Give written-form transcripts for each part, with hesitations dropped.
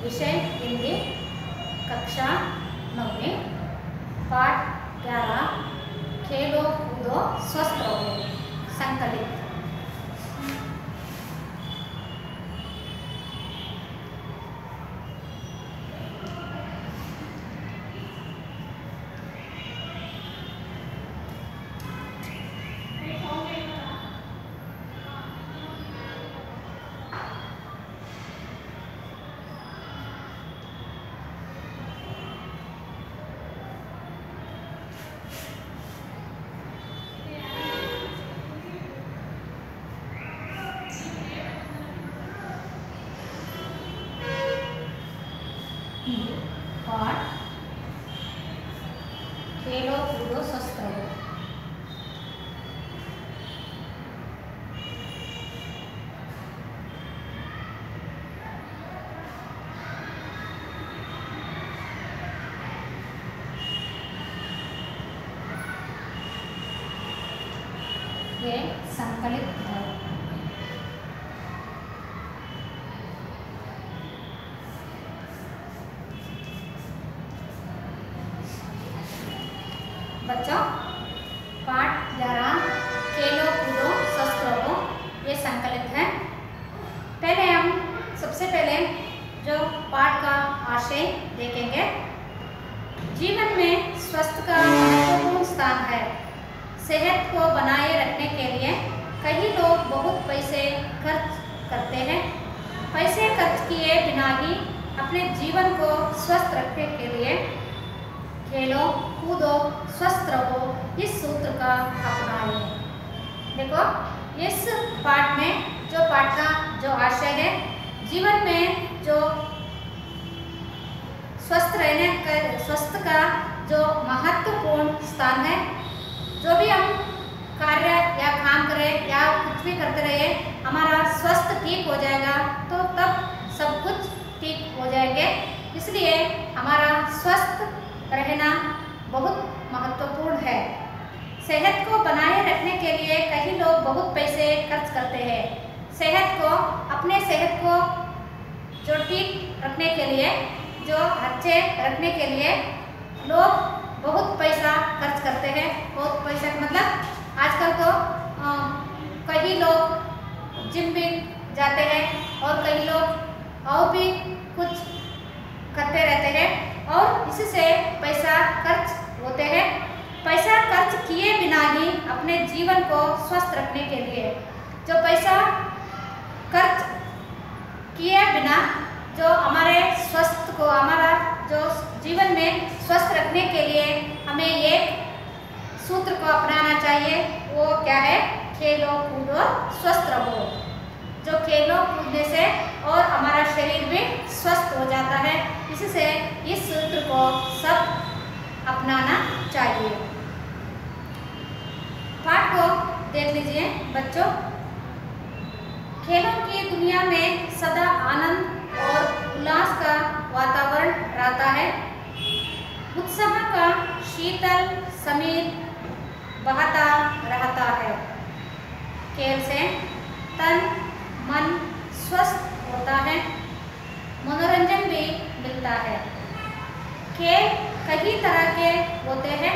विषय हिंदी, कक्षा 9 पाठ 11 खेलो कूदो स्वस्थ रहो संकलित। पाठ खेलो कूदो स्वस्थ रहो। ये संकलित है। बच्चों, पाठ 11 खेलो कूदो स्वस्थ रहो ये संकलित है। पहले हम सबसे पहले जो पाठ का आशय देखेंगे। जीवन में स्वास्थ्य का महत्वपूर्ण स्थान है। सेहत को बनाए रखने के लिए कई लोग बहुत पैसे खर्च करते हैं। पैसे खर्च किए बिना ही अपने जीवन को स्वस्थ रखने के लिए खेलो कूदो स्वस्थ रहो इस सूत्र का अपनाइए। देखो, इस पाठ में जो पाठ का जो आशय है, जीवन में जो स्वस्थ का जो महत्वपूर्ण स्थान है। जो भी हम कार्य या काम करें या कुछ भी करते रहे, हमारा स्वास्थ्य ठीक हो जाएगा तो तब सब कुछ ठीक हो जाएंगे। इसलिए हमारा स्वस्थ रहना बहुत महत्वपूर्ण है। सेहत को बनाए रखने के लिए कई लोग बहुत पैसे खर्च करते हैं। अपने सेहत को जो ठीक रखने के लिए, जो अच्छे रखने के लिए लोग बहुत पैसा खर्च करते हैं। बहुत पैसा का मतलब आजकल तो कई लोग जिम भी जाते हैं और कई लोग और भी कुछ करते रहते हैं और इससे पैसा खर्च होते हैं। पैसा खर्च किए बिना ही अपने जीवन को स्वस्थ रखने के लिए, जो पैसा खर्च किए बिना जो हमारे स्वास्थ्य को, हमारा जो जीवन में स्वस्थ रखने के लिए हमें ये सूत्र को अपनाना चाहिए। वो क्या है? खेलो कूदो स्वस्थ रहो। जो खेलो कूदने से और हमारा शरीर भी स्वस्थ हो जाता है। इससे इस सूत्र को सब अपनाना चाहिए। पाठ को देख लीजिए बच्चों। खेलों की दुनिया में सदा आनंद और उल्लास का वातावरण रहता है। उत्साह का शीतल समीर बहता रहता है। खेल से तन मन स्वस्थ होता है, मनोरंजन भी मिलता है। खेल कई तरह के होते हैं।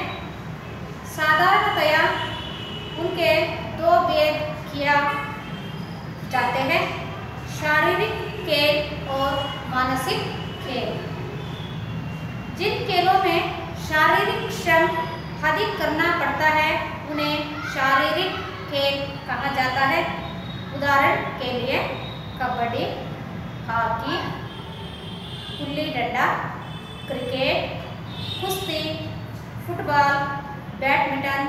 साधारणतया उनके दो भेद किया जाते हैं, शारीरिक खेल और मानसिक खेल। जिन खेलों में शारीरिक श्रम अधिक करना पड़ता है उन्हें शारीरिक खेल कहा जाता है। उदाहरण के लिए कबड्डी, हॉकी, गुल्ली डंडा, क्रिकेट, कुश्ती, फुटबॉल, बैडमिंटन,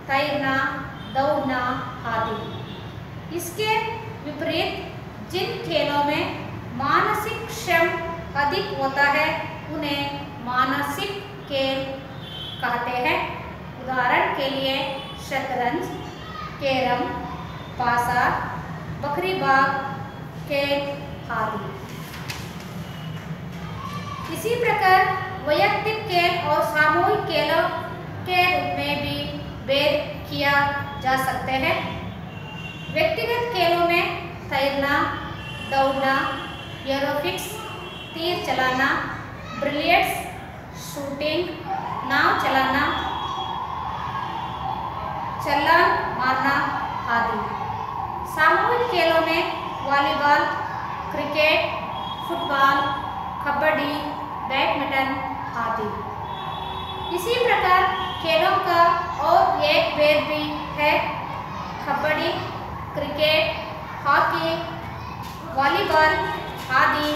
तैरना, दौड़ना आदि। इसके विपरीत जिन खेलों में मानसिक श्रम अधिक होता है उन्हें मानसिक खेल कहते हैं। उदाहरण के लिए शतरंज, कैरम, पासा, बकरीबाग खेल आदि। इसी प्रकार वैयक्तिक खेल और सामूहिक खेलों के रूप में भी भेद किया जा सकते हैं। व्यक्तिगत खेलों में तैरना, दौड़ना, एरोबिक्स, तीर चलाना, ब्रिलियंट्स, शूटिंग, नाव चलाना, छलांग मारना आदि। सामूहिक खेलों में volleyball, cricket, football, kabaddi, badminton आदि। इसी प्रकार खेलों का और एक भेद भी है। कबड्डी, क्रिकेट, हॉकी, वॉलीबॉल आदि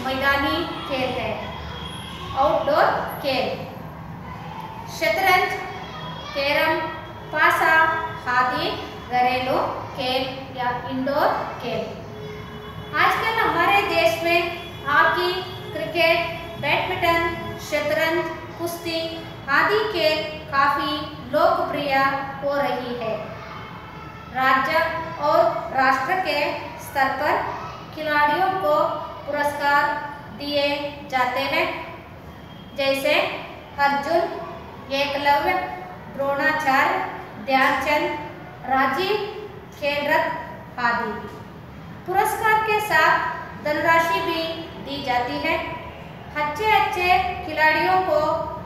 मैदानी खेल है। आउटडोर खेल शतरंज, कैरम, पासा आदि घरेलू खेल या इंडोर खेल। आजकल हमारे देश में हॉकी, क्रिकेट, बैडमिंटन, शतरंज, कुश्ती आदि खेल काफी लोकप्रिय हो रही है। राज्य और राष्ट्र के स्तर पर खिलाड़ियों को पुरस्कार दिए जाते हैं, जैसे अर्जुन, एकलव्य, द्रोणाचार्य, ध्यानचंद, राजीव खेल रत्न आदि। पुरस्कार के साथ धनराशि भी दी जाती है। अच्छे खिलाड़ियों को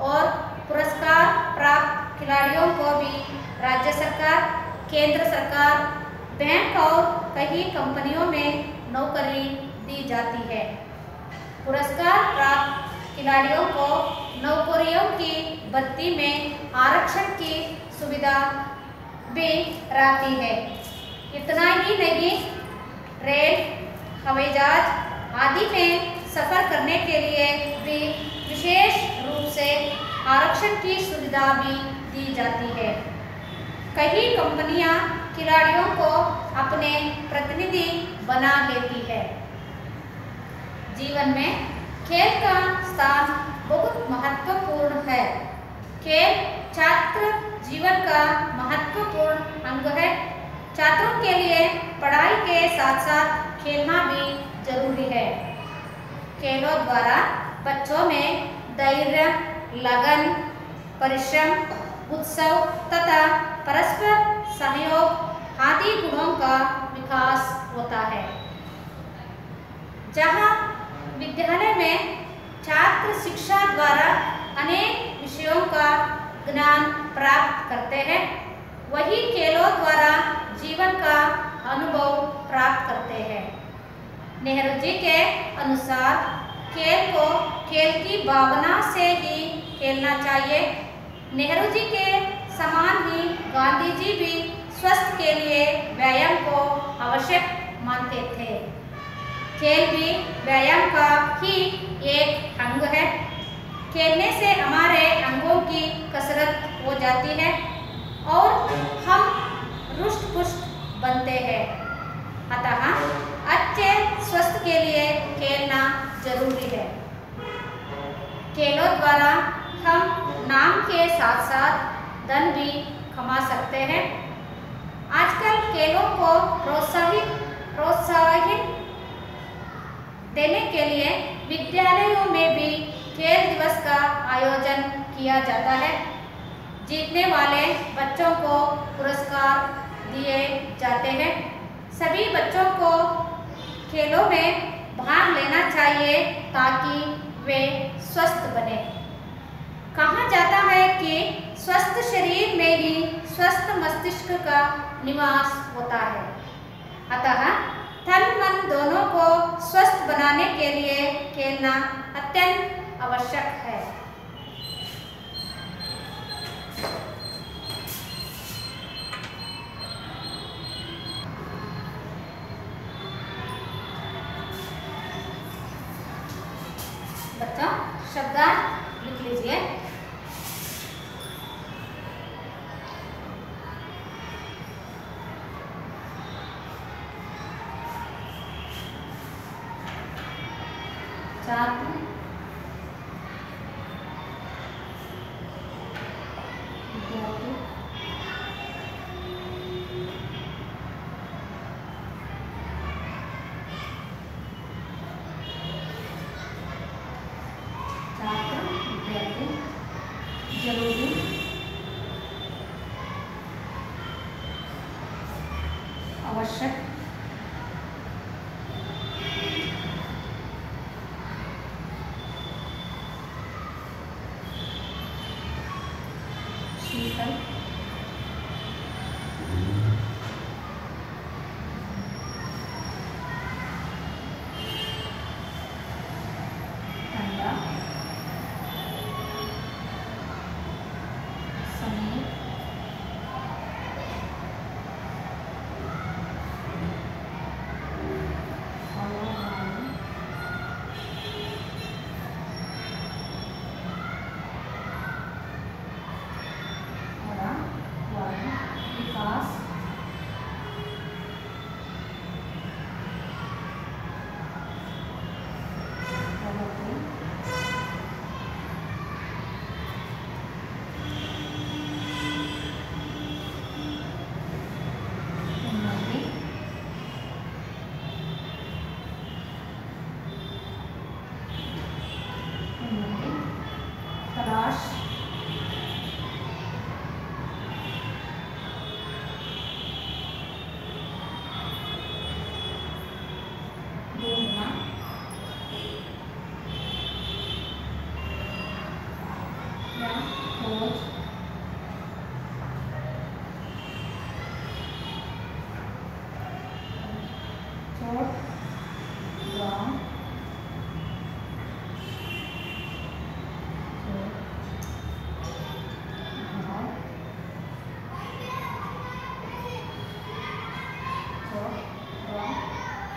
और पुरस्कार प्राप्त खिलाड़ियों को भी राज्य सरकार, केंद्र सरकार, बैंक और कई कंपनियों में नौकरी दी जाती है। पुरस्कार प्राप्त खिलाड़ियों को नौकरियों की भर्ती में आरक्षण की सुविधा भी रहती है। इतना ही नहीं, रेल, हवाई जहाज आदि में सफर करने के लिए भी विशेष रूप से आरक्षण की सुविधा भी दी जाती है। कई कंपनियां खिलाड़ियों को अपने प्रतिनिधि बना लेती है। जीवन में खेल का स्थान बहुत महत्वपूर्ण है। खेल छात्र जीवन का महत्वपूर्ण अंग है। छात्रों के लिए पढ़ाई के साथ साथ खेलना भी जरूरी है। खेलों द्वारा बच्चों में धैर्य, लगन, परिश्रम, उत्सव तथा परस्पर सहयोग आदि गुणों का विकास होता है। जहाँ विद्यालय में छात्र शिक्षा द्वारा अनेक विषयों का ज्ञान प्राप्त करते हैं, वही खेलों द्वारा जीवन का अनुभव प्राप्त करते हैं। नेहरू जी के अनुसार खेल को खेल की भावना से ही खेलना चाहिए। नेहरू जी के समान ही गांधी जी भी स्वास्थ्य के लिए व्यायाम को आवश्यक मानते थे। खेल भी व्यायाम का ही एक अंग है। खेलने से हमारे अंगों की कसरत हो जाती है और हम रुष्ट पुष्ट बनते हैं। अतः अच्छे स्वास्थ्य के लिए खेलना जरूरी है। खेलों द्वारा हम नाम के साथ साथ धन भी कमा सकते हैं। आजकल खेलों को प्रोत्साहित देने के लिए विद्यालयों में भी खेल दिवस का आयोजन किया जाता है। जीतने वाले बच्चों को पुरस्कार दिए जाते हैं। सभी बच्चों को खेलों में भाग लेना चाहिए ताकि वे स्वस्थ बने। कहा जाता है कि स्वस्थ शरीर में ही स्वस्थ मस्तिष्क का निवास होता है। अतः तन मन दोनों को स्वस्थ बनाने के लिए खेलना अत्यंत आवश्यक है। बच्चों शब्दार्थ लिख लीजिए। छात्र, विद्यार्थी, जरूरी, आवश्यक,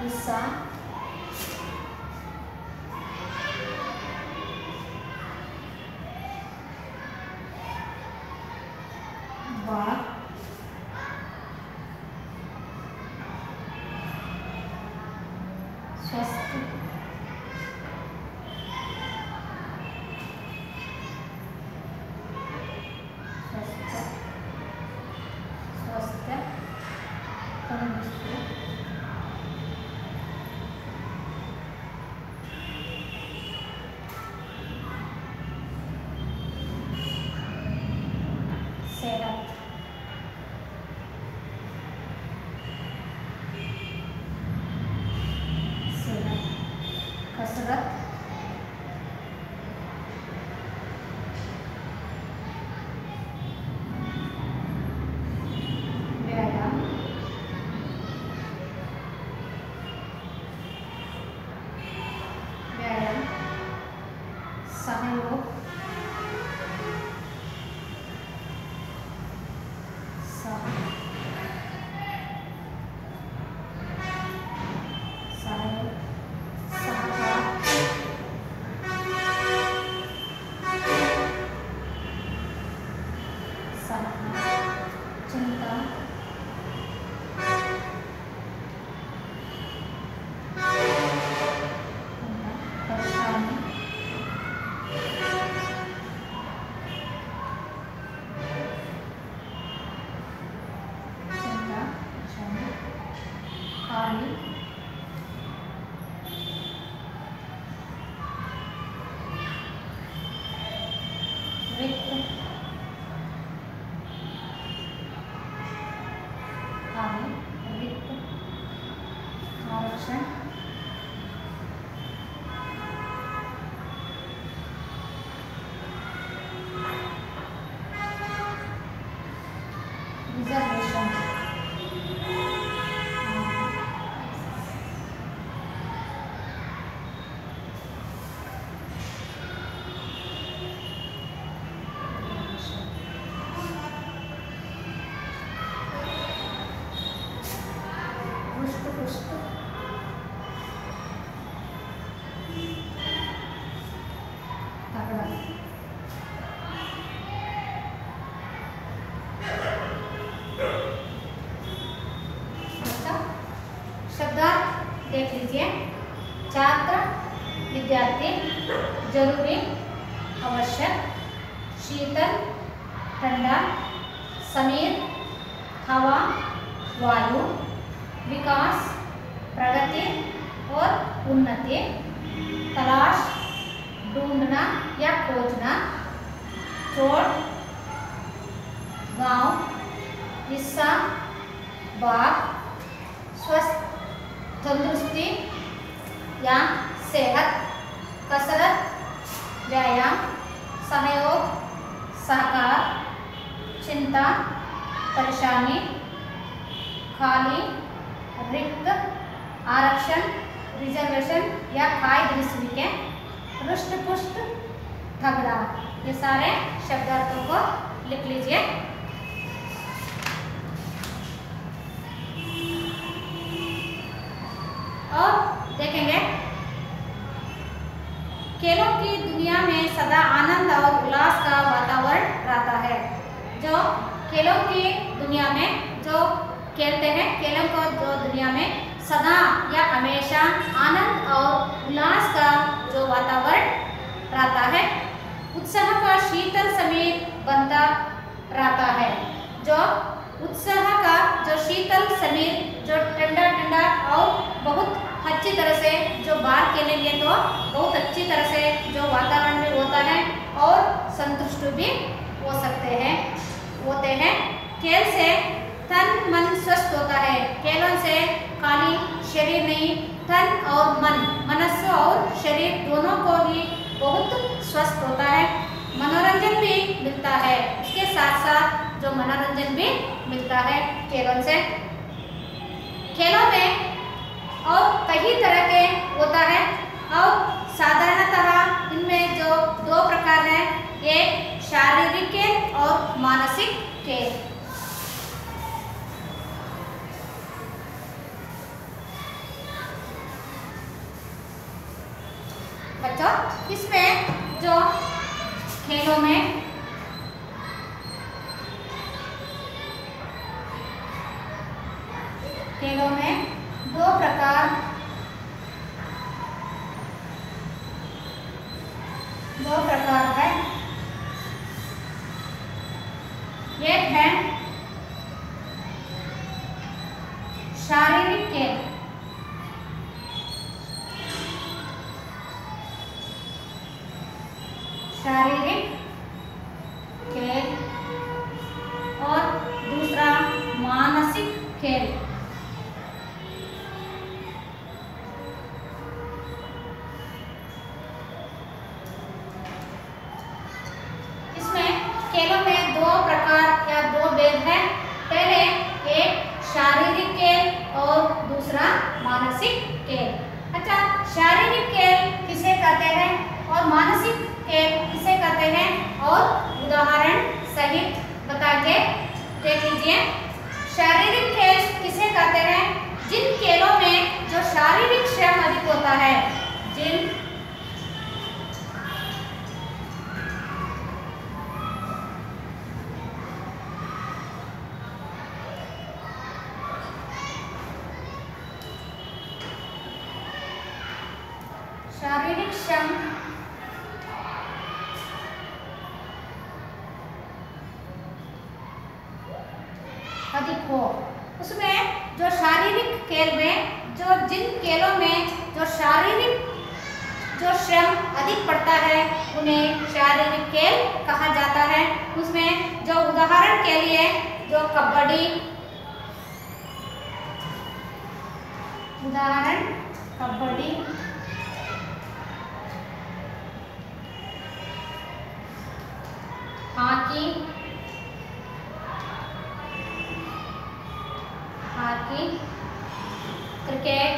हिस्सा, भाग, स्वस्थ, कसरत, व्यायाम, सहयोग, चिंता, परेशानी, खाली, रिक्त, आरक्षण, रिजर्वेशन, शब्दार्थ देख लीजिए। छात्र, विद्यार्थी, जरूरी, आवश्यक, शीतल, ठंडा, समीर, हवा, वायु, विकास, प्रगति और उन्नति, तलाश, ढूंढना या खोजना, चोट, गांव, हिस्सा, भाग, स्वस्थ, तंदुरुस्ती या सेहत, कसरत, व्यायाम, सहयोग, सहकार, चिंता, परेशानी, खाली, रिक्त, आरक्षण, रिजर्वेशन या कायदेशीर, रुष्ट पुष्ट, झगड़ा। ये सारे शब्दार्थों को लिख लीजिए। और देखेंगे, खेलों की दुनिया में सदा आनंद और उल्लास का वातावरण रहता है। जो खेलों की दुनिया में जो खेलते हैं, खेलों को जो दुनिया में सदा या हमेशा आनंद और उल्लास का जो वातावरण रहता है, उत्साह का शीतल समीर बनता रहता है। जो उत्साह का जो शीतल समीर, जो ठंडा ठंडा और बहुत अच्छी तरह से जो बाहर के लिए तो बहुत अच्छी तरह से जो वातावरण में होता है और संतुष्ट भी हो सकते हैं होते हैं। खेल से तन मन स्वस्थ होता है। खेलों से खाली शरीर नहीं, तन और मन, मनस्य और शरीर दोनों को ही बहुत स्वस्थ होता है। मनोरंजन भी मिलता है, इसके साथ साथ जो मनोरंजन भी मिलता है खेलों से। खेलों में और कई तरह के होता है और साधारणतः इनमें जो दो प्रकार हैं, एक शारीरिक खेल और मानसिक खेल। बच्चों इसमें जो खेलों में दो प्रकार है। एक है शारीरिक खेल, और दूसरा मानसिक खेल। खेलों में दो प्रकार या दो भेद है। पहले एक शारीरिक खेल और दूसरा मानसिक खेल। अच्छा, शारीरिक खेल किसे कहते हैं और मानसिक खेल किसे कहते हैं, और उदाहरण सहित बता के देख लीजिए। शारीरिक खेल किसे कहते हैं? जिन खेलों में जो शारीरिक श्रम अधिक होता है, जिन शारीरिक श्रम अधिक हो, उसमें जो शारीरिक खेल में जिन खेलों में जो शारीरिक जो श्रम अधिक पड़ता है उन्हें शारीरिक खेल कहा जाता है। उसमें जो उदाहरण के लिए जो कबड्डी, हॉकी, क्रिकेट,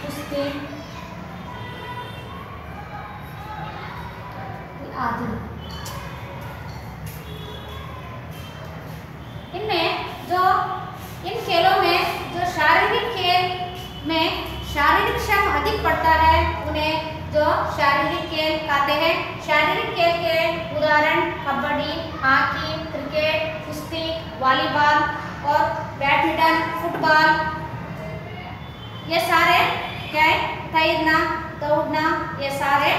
कुश्ती आदि। इन खेलों में जो शारीरिक खेल में शारीरिक श्रम अधिक पड़ता है उन्हें जो शारीरिक खेल कहते हैं। शारीरिक खेल के उदाहरण कबड्डी, हॉकी, क्रिकेट, कुश्ती, वॉलीबॉल और बैडमिंटन, फुटबॉल, ये सारे क्या है? तैरना, दौड़ना, ये सारे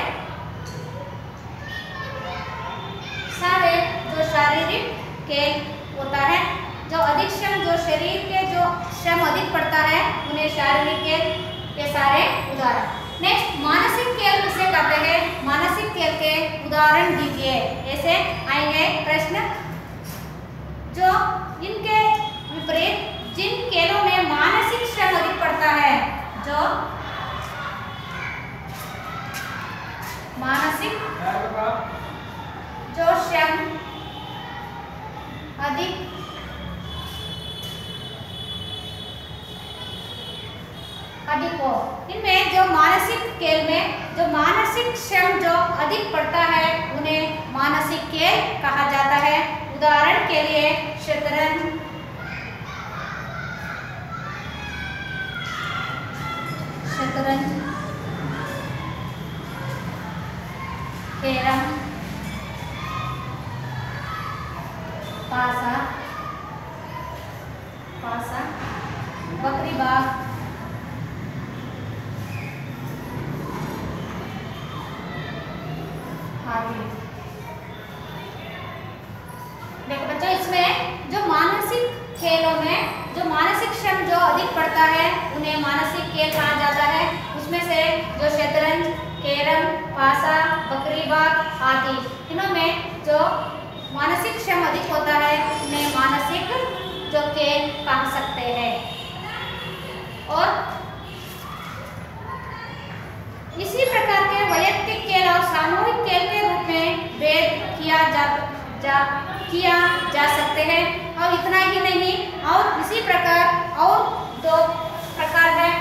जो शारीरिक खेल होता है। जो अधिक श्रम जो शरीर के जो श्रम अधिक पड़ता है उन्हें शारीरिक खेल, ये सारे उदाहरण। नेक्स्ट, मानसिक खेल किसे कहते हैं? मानसिक खेल के उदाहरण दीजिए। ऐसे आएंगे प्रश्न। जो इनके विपरीत जिन खेलों में मानसिक श्रम अधिक पड़ता है, जो मानसिक जो श्रम अधिक हो, इनमें जो मानसिक खेल में जो मानसिक श्रम जो अधिक पड़ता है उन्हें मानसिक खेल कहा जाता है। उदाहरण के लिए शतरंज, कैरम, पासा, बकरी बाग, देखो बच्चों, इसमें जो मानसिक खेलों में जो मानसिक श्रम जो अधिक पड़ता है उन्हें मानसिक खेल कहा जाता है। उसमें से जो शतरंज, कैरम, पासा, बकरी बाग आदि, इनमें जो मानसिक श्रम अधिक होता है उन्हें मानसिक जो खेल कह सकते हैं। और इसी प्रकार के वैयक्तिक खेल और सामूहिक खेल के रूप में भेद किया जा सकते हैं। और इतना ही नहीं, और इसी प्रकार और दो प्रकार है।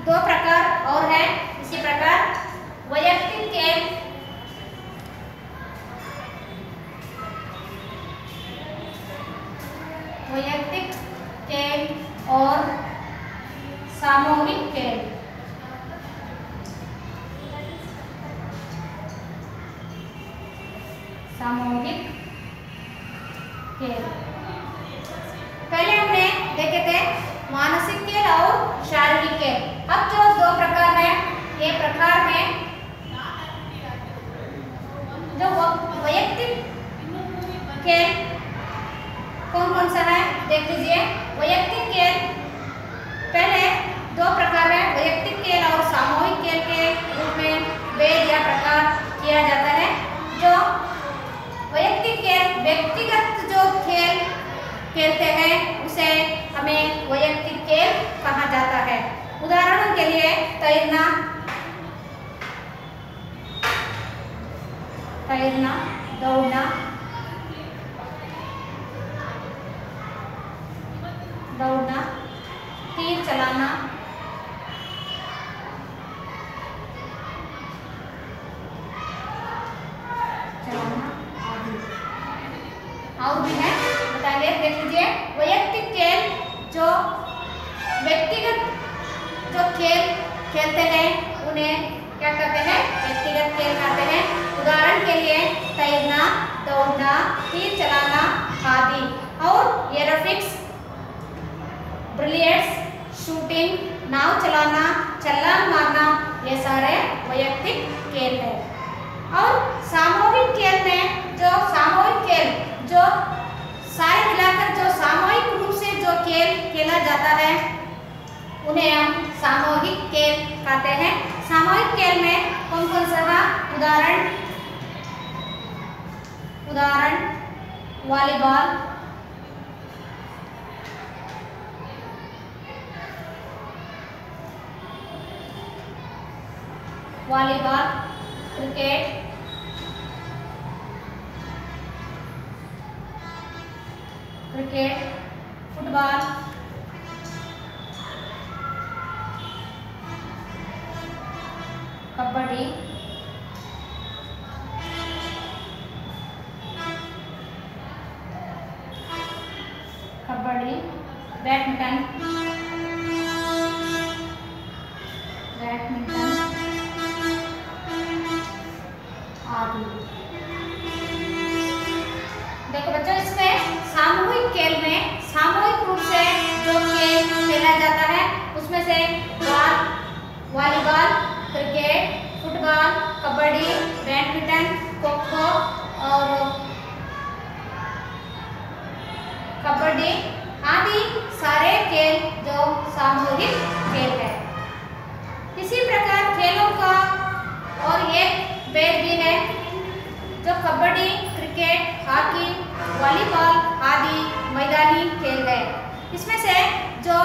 दो प्रकार और है इसी प्रकार वैयक्तिक खेल प्रकार हैं जो वैयक्तिक खेल कौन कौन सा है देख लीजिए। वैयक्तिक खेल पहले दो प्रकार है, वैयक्तिक खेल और सामूहिक खेल के रूप में भेद या प्रकार किया जाता है। जो वैयक्तिक खेल व्यक्तिगत जो खेल खेलते हैं उसे हमें वैयक्तिक खेल कहा जाता है। उदाहरण के लिए तैरना, दौड़ना, तीर चलाना, और भी है बताइए, देख लीजिए। वैयक्तिक खेल जो व्यक्तिगत जो खेल खेलते हैं उन्हें क्या कहते हैं, व्यक्तिगत खेल कहते हैं। उदाहरण के लिए तैरना, दौड़ना, तीर चलाना आदि। और एरोबिक्स, बिलियर्ड्स, शूटिंग, नाव चलाना, छलांग मारना, ये सारे वैयक्तिक खेल है। और सामूहिक खेल में जो सामूहिक खेल जो सारे मिलाकर जो सामूहिक रूप से जो खेल खेला जाता है उन्हें हम सामूहिक खेल कहते हैं। सामूहिक खेल में कौन कौन सा है? उदाहरण volleyball, cricket, football, kabaddi, badminton आदि। देखो बच्चों, इसमें सामूहिक खेल में सामूहिक रूप से जो खेल खेला जाता है उसमें से volleyball, cricket, football, kabaddi, badminton, kho kho और कबड्डी आदि सारे खेल जो सामूहिक खेल है। इसी प्रकार खेलों का और एक भेद भी है, जो कबड्डी, क्रिकेट, हॉकी, वॉलीबॉल आदि मैदानी खेल है। इसमें से जो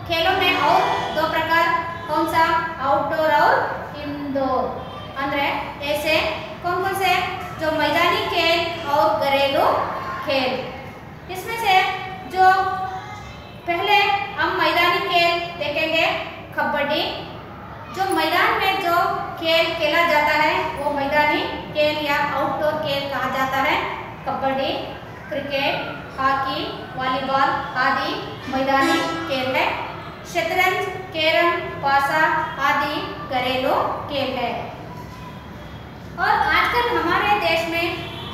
खेलों में और दो प्रकार कौन सा, आउटडोर और इंडोर। अंदर ऐसे कौन कौन से, जो मैदानी खेल और घरेलू खेल। इसमें से जो पहले हम मैदानी खेल देखेंगे, कबड्डी। जो मैदान में जो खेल खेला जाता है वो मैदानी खेल या आउटडोर खेल कहा जाता है। कबड्डी, क्रिकेट, हॉकी, वॉलीबॉल आदि मैदानी खेल है। शतरंज, कैरम, पासा आदि घरेलू खेल है। और आजकल हमारे देश में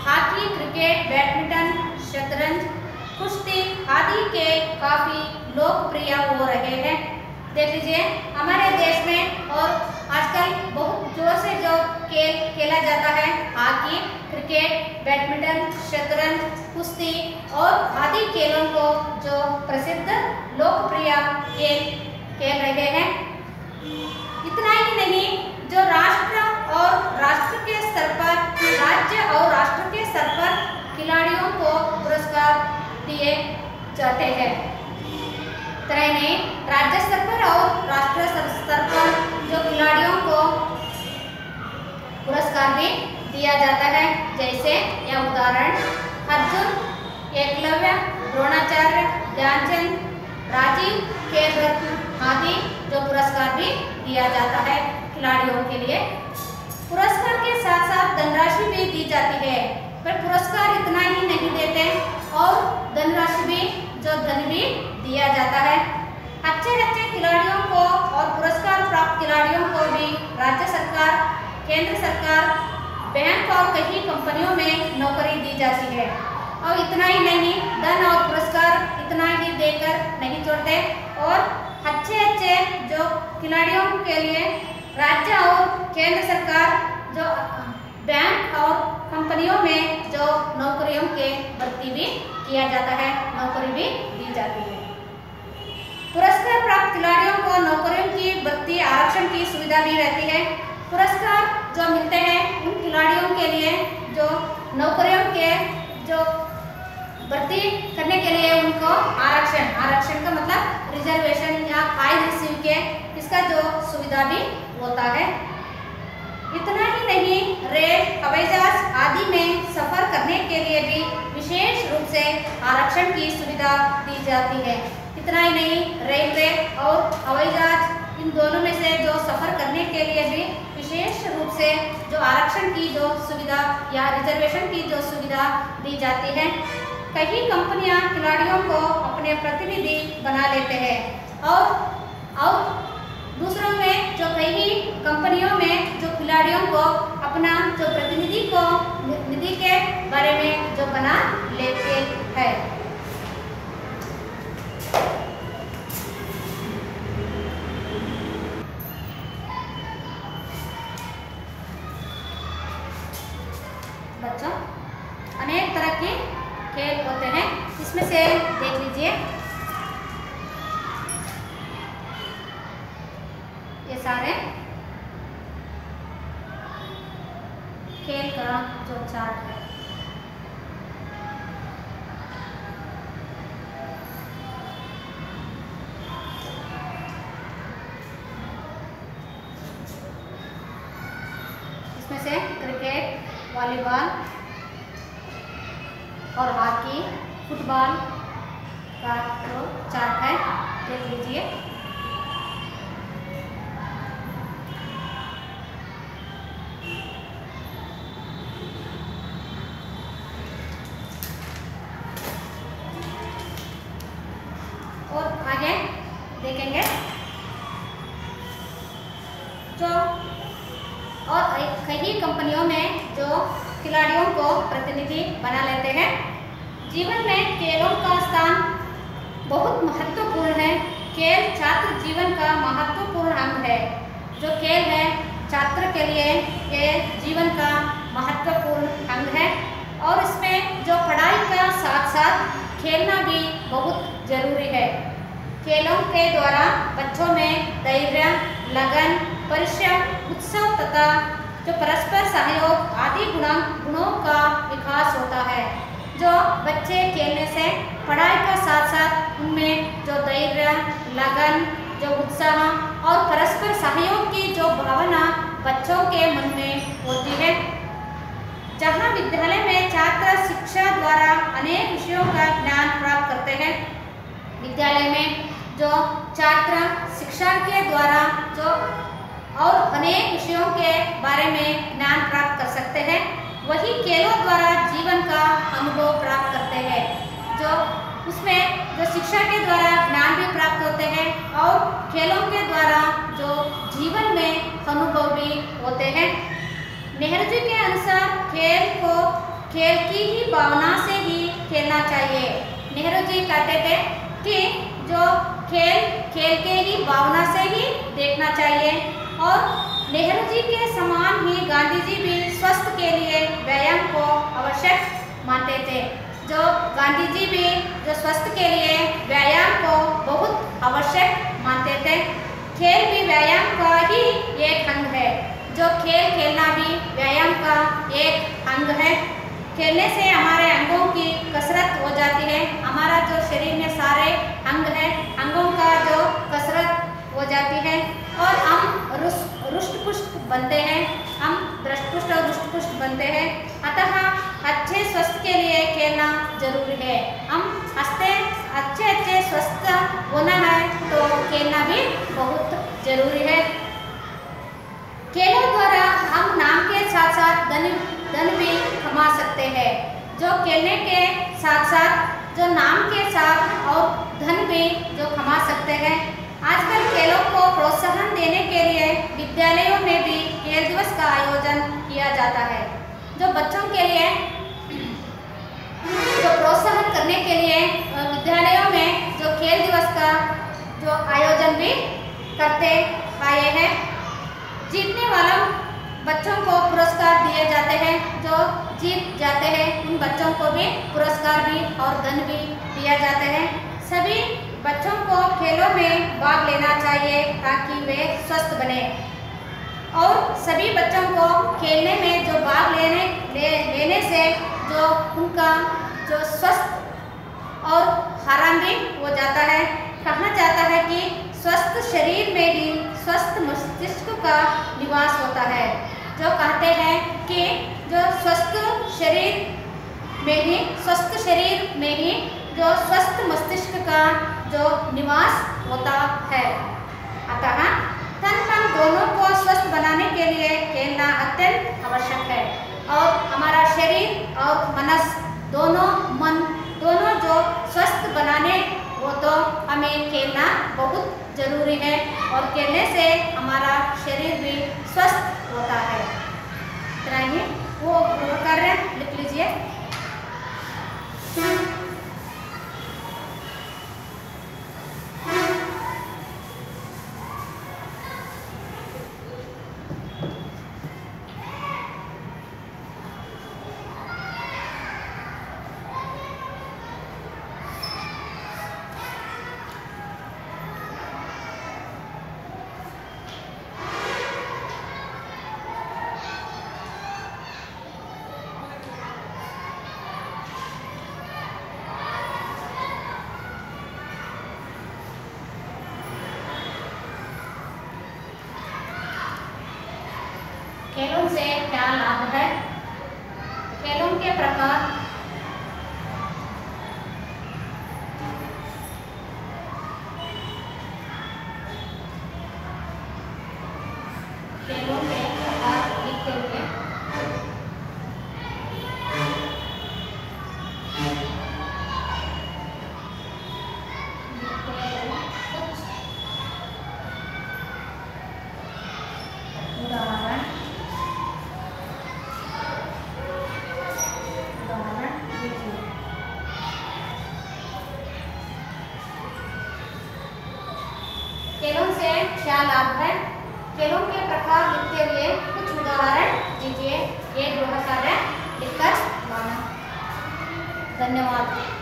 हॉकी, क्रिकेट, बैडमिंटन, शतरंज, कुश्ती आदि खेल काफी लोकप्रिय हो रहे हैं। देख लीजिए हमारे देश में और आजकल बहुत जोर से जो खेल खेला जाता है, हॉकी, क्रिकेट, बैडमिंटन, शतरंज, कुश्ती और आदि खेलों को जो प्रसिद्ध लोकप्रिय खेल खेल रहे हैं। इतना ही नहीं, जो राष्ट्र और राष्ट्र के स्तर पर, राज्य और राष्ट्र के स्तर पर खिलाड़ियों को पुरस्कार दिए जाते हैं। तरह नहीं, राज्य स्तर पर और राष्ट्रीय स्तर पर जो खिलाड़ियों को पुरस्कार भी दिया जाता है। जैसे यह उदाहरण अर्जुन, एकलव्य, द्रोणाचार्य, ध्यानचंद, राजीव, खेल रत्न आदि जो पुरस्कार भी दिया जाता है खिलाड़ियों के लिए। पुरस्कार के साथ साथ धनराशि भी दी जाती है, पर पुरस्कार इतना ही नहीं देते और धनराशि भी जो धन भी दिया जाता है। अच्छे खिलाड़ियों को और पुरस्कार प्राप्त खिलाड़ियों को भी राज्य सरकार, केंद्र सरकार, बैंक और कई कंपनियों में नौकरी दी जाती है। और इतना ही नहीं, धन और पुरस्कार इतना ही देकर नहीं छोड़ते और अच्छे जो खिलाड़ियों के लिए राज्य और केंद्र सरकार जो बैंक और कंपनियों में जो नौकरियों के भर्ती भी किया जाता है, नौकरी भी दी जाती है। पुरस्कार प्राप्त खिलाड़ियों को नौकरियों की भर्ती आरक्षण की सुविधा भी रहती है। पुरस्कार जो मिलते हैं उन खिलाड़ियों के लिए जो नौकरियों के जो भर्ती करने के लिए उनको आरक्षण का मतलब रिजर्वेशन या कायद रिसीव के इसका जो सुविधा भी होता है। इतना ही नहीं, रेल, हवाई जहाज आदि में सफर करने के लिए भी विशेष रूप से आरक्षण की सुविधा दी जाती है। इतना ही नहीं, रेलवे और हवाई जहाज इन दोनों में से जो सफर करने के लिए भी विशेष रूप से जो आरक्षण की जो सुविधा या रिजर्वेशन की जो सुविधा दी जाती है। कई कंपनियां खिलाड़ियों को अपने प्रतिनिधि बना लेते हैं और दूसरों में जो कई कंपनियों में जो खिलाड़ियों को अपना जो प्रतिनिधि को निधि के बारे में जो बना लेते हैं। बच्चों, अनेक तरह के खेल होते हैं, इसमें से देख लीजिए ये सारे खेल का जो चार्ट है। इसमें से क्रिकेट, वॉलीबॉल और हॉकी, फुटबॉल का जो चार्ट है देख लीजिए। और आगे देखेंगे जो और कई कंपनियों में जो खिलाड़ियों को प्रतिनिधि बना लेते हैं। जीवन में खेलों का स्थान बहुत महत्वपूर्ण है। खेल छात्र जीवन का महत्वपूर्ण अंग है। जो खेल है छात्र के लिए ये जीवन का महत्वपूर्ण अंग है और इसमें जो पढ़ाई का साथ साथ खेलना भी बहुत जरूरी है। खेलों के द्वारा बच्चों में धैर्य, लगन, परिश्रम, उत्साह तथा जो परस्पर सहयोग आदि गुणों का विकास होता है। जो बच्चे खेलने से पढ़ाई का साथ साथ उनमें जो धैर्य, लगन, जो उत्साह और परस्पर सहयोग की जो भावना बच्चों के मन में होती है। जहाँ विद्यालय में छात्र शिक्षा द्वारा अनेक विषयों का ज्ञान प्राप्त करते हैं। विद्यालय में जो छात्र शिक्षा के द्वारा जो और अनेक विषयों के बारे में ज्ञान प्राप्त कर सकते हैं, वही खेलों द्वारा जीवन का अनुभव प्राप्त करते हैं। जो उसमें जो शिक्षा के द्वारा ज्ञान भी प्राप्त होते हैं और खेलों के द्वारा जो जीवन में अनुभव भी होते हैं। नेहरू जी के अनुसार खेल को खेल की ही भावना से ही खेलना चाहिए। नेहरू जी कहते थे कि जो खेल खेल के ही भावना से ही देखना चाहिए और नेहरू जी के समान ही गांधी जी भी स्वास्थ्य के लिए व्यायाम को आवश्यक मानते थे। जो गांधी जी भी जो स्वास्थ्य के लिए व्यायाम को बहुत आवश्यक मानते थे। खेल भी व्यायाम का ही एक अंग है। जो खेल खेलना भी व्यायाम का एक अंग है। खेलने से हमारे अंगों की कसरत हो जाती है। हमारा जो शरीर में सारे अंग हैं, अंगों का जो कसरत हो जाती है और हम रुष्ट-पुष्ट बनते हैं। हम दृष्ट-पुष्ट और रुष्ट-पुष्ट बनते हैं। अतः अच्छे स्वास्थ्य के लिए खेलना जरूरी है। हम अच्छे स्वस्थ होना है तो खेलना भी बहुत जरूरी है। खेलों द्वारा हम नाम के साथ साथ धन भी कमा सकते हैं। जो खेलने के साथ साथ जो नाम के साथ और धन भी जो कमा सकते हैं। आजकल खेलों को प्रोत्साहन देने के लिए विद्यालयों में भी खेल दिवस का आयोजन किया जाता है। जो बच्चों के लिए जो प्रोत्साहन करने के लिए विद्यालयों में जो खेल दिवस का जो आयोजन भी करते आए हैं। जीतने वाला बच्चों को पुरस्कार दिए जाते हैं, जो जीत जाते हैं उन बच्चों को भी पुरस्कार भी और धन भी दिया जाते हैं। सभी बच्चों को खेलों में भाग लेना चाहिए ताकि वे स्वस्थ बने, और सभी बच्चों को खेलने में जो भाग लेने से जो उनका जो स्वस्थ और आराम भी हो जाता है। कहा जाता है कि स्वस्थ शरीर में ही स्वस्थ मस्तिष्क का निवास होता है। जो कहते हैं कि जो स्वस्थ शरीर में ही जो स्वस्थ मस्तिष्क का जो निवास होता है। अतः तन मन दोनों को स्वस्थ बनाने के लिए खेलना अत्यंत आवश्यक है, और हमारा शरीर और मनस मन दोनों जो स्वस्थ बनाने हो तो हमें खेलना बहुत जरूरी है, और खेलने से हमारा शरीर भी स्वस्थ होता है। इतना ही वो कार्य लिख लीजिए। खेलों से क्या लाभ है? खेलों के प्रकार। खेलों के प्रकार लिखते हुए खेलों से क्या लाभ है? खेलों के प्रकार लिखते हुए कुछ उदाहरण दीजिए। ये गृह कार्य लिखकर लाना। धन्यवाद।